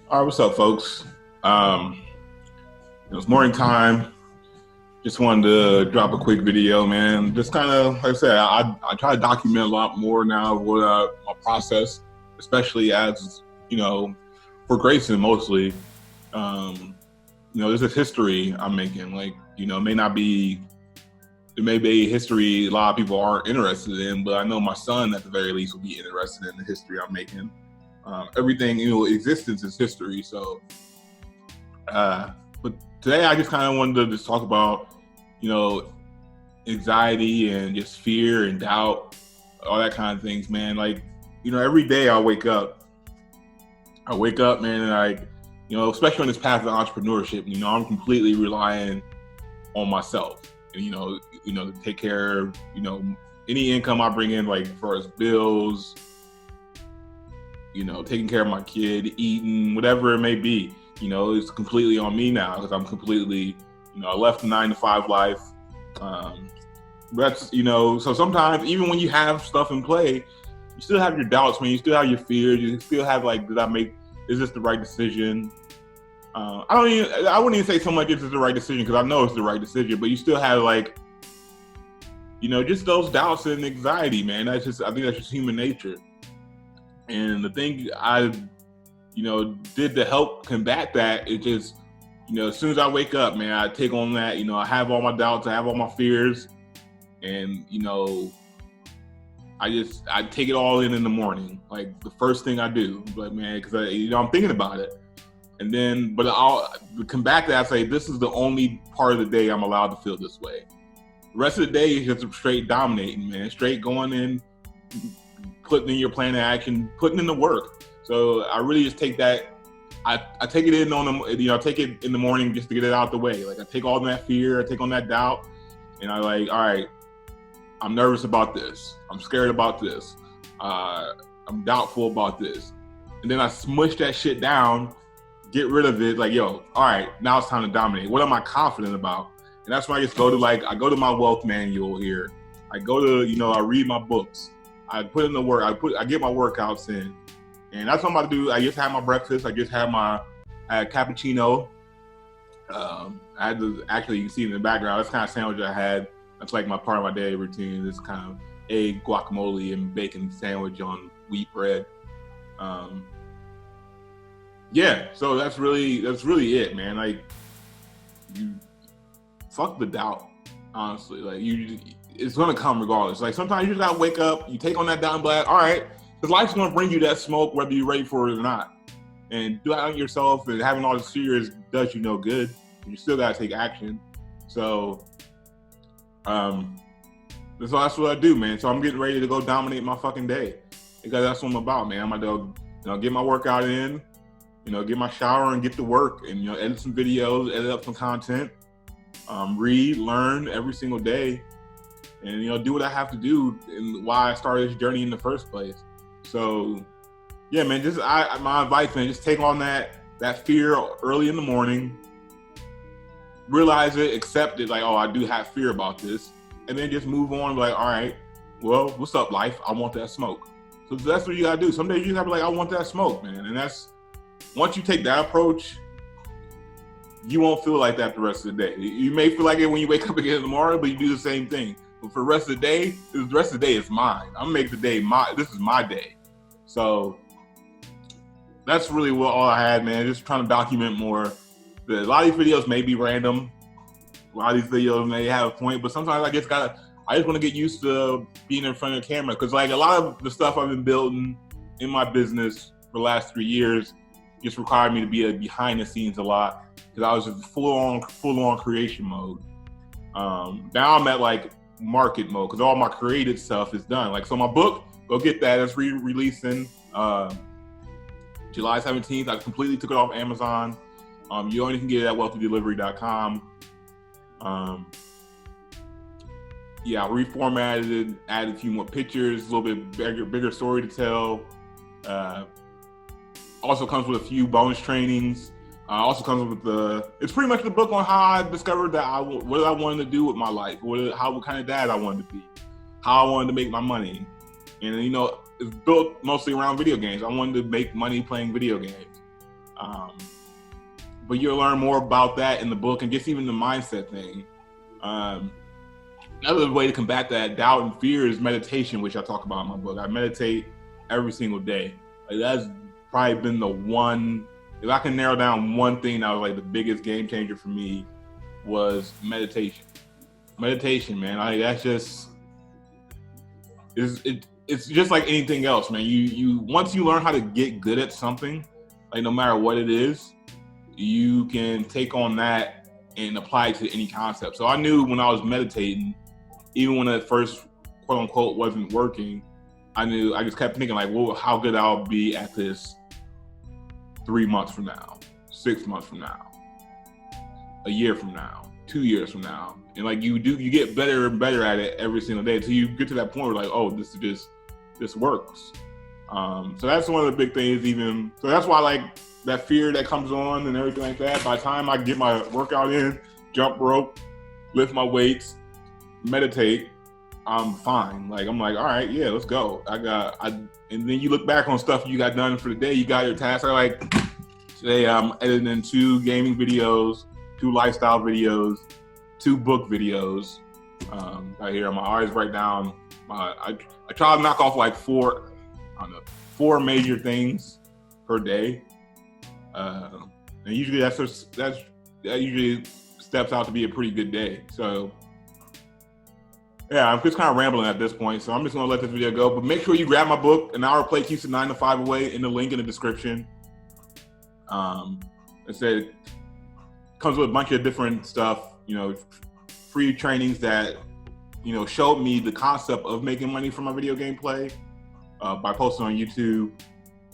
All right, what's up, folks? It was morning time. Just wanted to drop a quick video, man. Just kind of, like I said, I try to document a lot more now of what my process, especially as, for Grayson mostly. There's this history I'm making. Like, it may be history a lot of people aren't interested in, but I know my son at the very least will be interested in the history I'm making. Everything, existence is history. So, but today I just kind of wanted to just talk about, anxiety and just fear and doubt, all that kind of things, man. Like, every day I wake up, man, and especially on this path of entrepreneurship, I'm completely relying on myself, and to take care of, any income I bring in, like for as bills, taking care of my kid, eating, whatever it may be, it's completely on me now because I'm completely, I left the 9-to-5 life. So sometimes even when you have stuff in play, you still have your doubts, man. You still have your fears. You still have is this the right decision? I wouldn't even say so much is this the right decision because I know it's the right decision, but you still have just those doubts and anxiety, man. I think that's just human nature. And the thing I, did to help combat that is just, as soon as I wake up, man, I take on that, I have all my doubts, I have all my fears, and, I take it all in the morning. Like the first thing I do, like, man, because I'm thinking about it. And then, but I'll come back to that, I say, this is the only part of the day I'm allowed to feel this way. The rest of the day is just straight dominating, man, straight going in, putting in your plan of action, putting in the work. So I really just take that. I take it in I take it in the morning just to get it out the way. Like I take all that fear, I take on that doubt, and all right, I'm nervous about this. I'm scared about this. I'm doubtful about this. And then I smush that shit down, get rid of it. Like, all right, now it's time to dominate. What am I confident about? And that's why I just go to my wealth manual here. I go to, I read my books. I put in the work. I get my workouts in, and that's what I'm about to do. I just had my breakfast. I had cappuccino. I had actually, you can see in the background, that's the kind of sandwich I had. That's like my part of my daily routine. This kind of egg, guacamole, and bacon sandwich on wheat bread. So that's really it, man. Like, you fuck the doubt, honestly. Like it's gonna come regardless. Like sometimes you just gotta wake up, you take on that down blast, all right, because life's gonna bring you that smoke whether you're ready for it or not. And doubting yourself and having all the fears does you no good. You still gotta take action. So that's what I do, man. So I'm getting ready to go dominate my fucking day. Because that's what I'm about, man. I'm about to get my workout in, get my shower and get to work and edit some videos, edit up some content, read, learn every single day. And do what I have to do, and why I started this journey in the first place. So, yeah, man. My advice, man. Just take on that fear early in the morning. Realize it, accept it. Like, oh, I do have fear about this, and then just move on. Like, all right, well, what's up, life? I want that smoke. So that's what you gotta do. Some days you gotta be like, I want that smoke, man. And that's once you take that approach, you won't feel like that the rest of the day. You may feel like it when you wake up again tomorrow, but you do the same thing. But for the rest of the day is mine. I'm gonna make the day this is my day. So that's really all I had, man. Just trying to document more. A lot of these videos may be random. A lot of these videos may have a point, but sometimes I just want to get used to being in front of the camera. Because like a lot of the stuff I've been building in my business for the last 3 years just required me to be behind the scenes a lot. Because I was in full on creation mode. Now I'm at like market mode because all my creative stuff is done. Like, so my book, go get that. It's releasing July 17th. I completely took it off Amazon. You only can get it at wealthydelivery.com. I reformatted it, added a few more pictures, a little bit bigger story to tell. Also comes with a few bonus trainings. Also comes with it's pretty much the book on how I discovered what I wanted to do with my life, what kind of dad I wanted to be, how I wanted to make my money. And it's built mostly around video games. I wanted to make money playing video games. But you'll learn more about that in the book, and just even the mindset thing. Another way to combat that doubt and fear is meditation, which I talk about in my book. I meditate every single day. Like, that's probably been the one, if I can narrow down one thing that was like the biggest game changer for me, was meditation. Meditation, man. Like, that's just, it's just like anything else, man. You once you learn how to get good at something, like no matter what it is, you can take on that and apply it to any concept. So I knew when I was meditating, even when it first, quote unquote, wasn't working, I just kept thinking like, well, how good I'll be at this 3 months from now, 6 months from now, a year from now, 2 years from now. And like you get better and better at it every single day until you get to that point where like, oh, this works. So that's one of the big things so that's why like that fear that comes on and everything like that, by the time I get my workout in, jump rope, lift my weights, meditate, I'm fine. Like, I'm like, all right, yeah, let's go. And then you look back on stuff you got done for the day, you got your tasks. Like, today I'm editing 2 gaming videos, 2 lifestyle videos, 2 book videos. Right here, I always write down, I try to knock off like 4 major things per day. And usually that usually steps out to be a pretty good day. So yeah, I'm just kind of rambling at this point, so I'm just gonna let this video go. But make sure you grab my book, An Hour Play Keeps the 9 to 5 Away, in the link in the description. It said it comes with a bunch of different stuff, free trainings that, showed me the concept of making money from my video game play by posting on YouTube.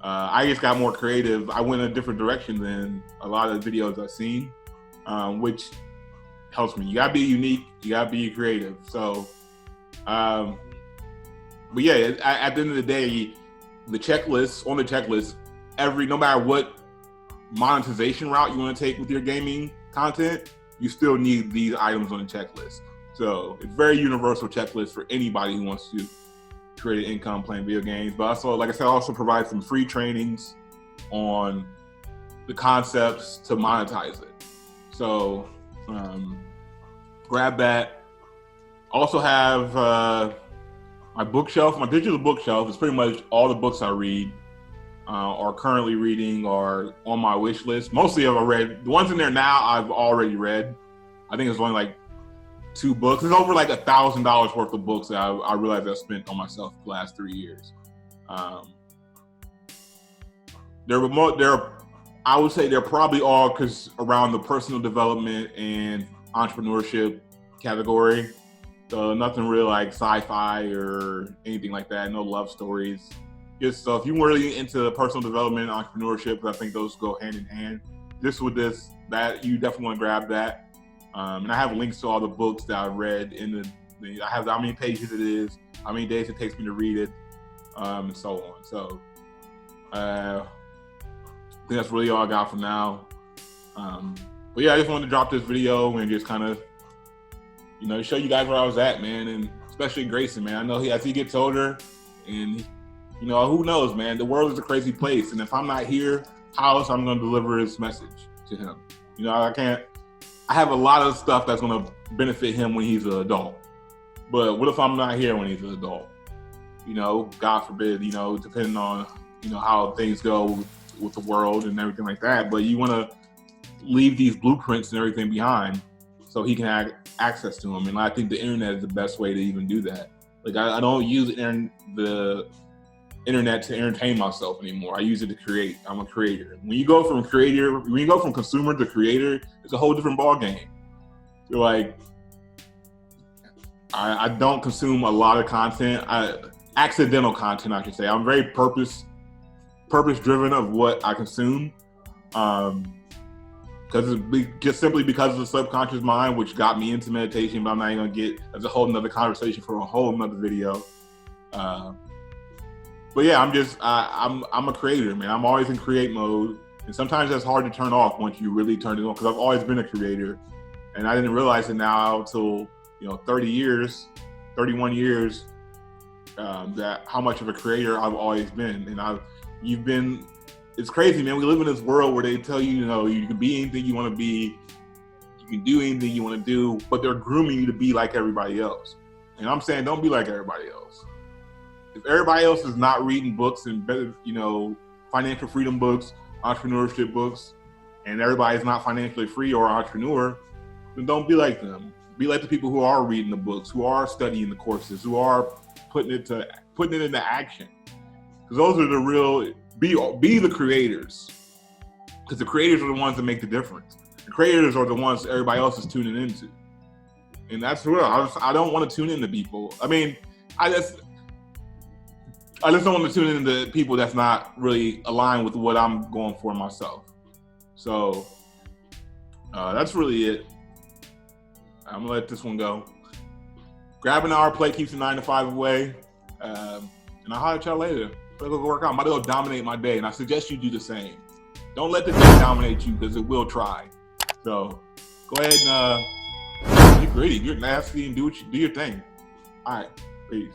I just got more creative. I went a different direction than a lot of the videos I've seen, which helps me. You gotta be unique. You gotta be creative. So, but yeah, at the end of the day, on the checklist, no matter what monetization route you want to take with your gaming content, you still need these items on the checklist. So it's a very universal checklist for anybody who wants to create an income playing video games. But also, like I said, I also provide some free trainings on the concepts to monetize it. So grab that. Also have my bookshelf, my digital bookshelf. Is pretty much all the books I read or currently reading or on my wish list. Mostly I've read. The ones in there now I've already read. I think it's only like 2 books. There's over like $1,000 worth of books that I realized I spent on myself the last 3 years. I would say they're probably all around the personal development and entrepreneurship category. So nothing really like sci-fi or anything like that. No love stories. Just so if you're really into personal development and entrepreneurship, I think those go hand in hand. That you definitely want to grab that. And I have links to all the books that I've read I have how many pages it is, how many days it takes me to read it, and so on. So I think that's really all I got for now. But yeah, I just wanted to drop this video and just kind of, show you guys where I was at, man, and especially Grayson, man. I know as he gets older, and who knows, man. The world is a crazy place, and if I'm not here, how else I'm going to deliver this message to him? I have a lot of stuff that's going to benefit him when he's an adult. But what if I'm not here when he's an adult? God forbid, depending on, how things go with the world and everything like that. But you want to leave these blueprints and everything behind so he can have access to them. And I think the internet is the best way to even do that. Like, I don't use the internet to entertain myself anymore. I use it to create. I'm a creator. When you go from consumer to creator, it's a whole different ball game. So like, I don't consume a lot of content. Accidental content, I should say. I'm very purpose driven of what I consume. Just simply because of the subconscious mind, which got me into meditation, but I'm not even gonna get, that's a whole nother conversation for a whole nother video. But yeah, I'm a creator, man. I'm always in create mode. And sometimes that's hard to turn off once you really turn it on, because I've always been a creator. And I didn't realize it now until, 31 years, that how much of a creator I've always been. And you've been it's crazy, man. We live in this world where they tell you, you know, you can be anything you want to be, you can do anything you want to do, but they're grooming you to be like everybody else. And I'm saying, don't be like everybody else. If everybody else is not reading books and better, you know, financial freedom books, entrepreneurship books, and everybody's not financially free or entrepreneur, then don't be like them. Be like the people who are reading the books, who are studying the courses, who are putting it into action. Because those are the real, be the creators. Because the creators are the ones that make the difference. The creators are the ones everybody else is tuning into. And that's real. I don't want to tune into people. I mean, I just don't want to tune into people that's not really aligned with what I'm going for myself. So that's really it. I'm gonna let this one go. Grab an hour plate keeps the 9 to 5 away. And I'll holler at y'all later. Let's go work out. I'm about to go dominate my day, and I suggest you do the same. Don't let the day dominate you, because it will try. So go ahead and be gritty. You're nasty and do your thing. All right, peace.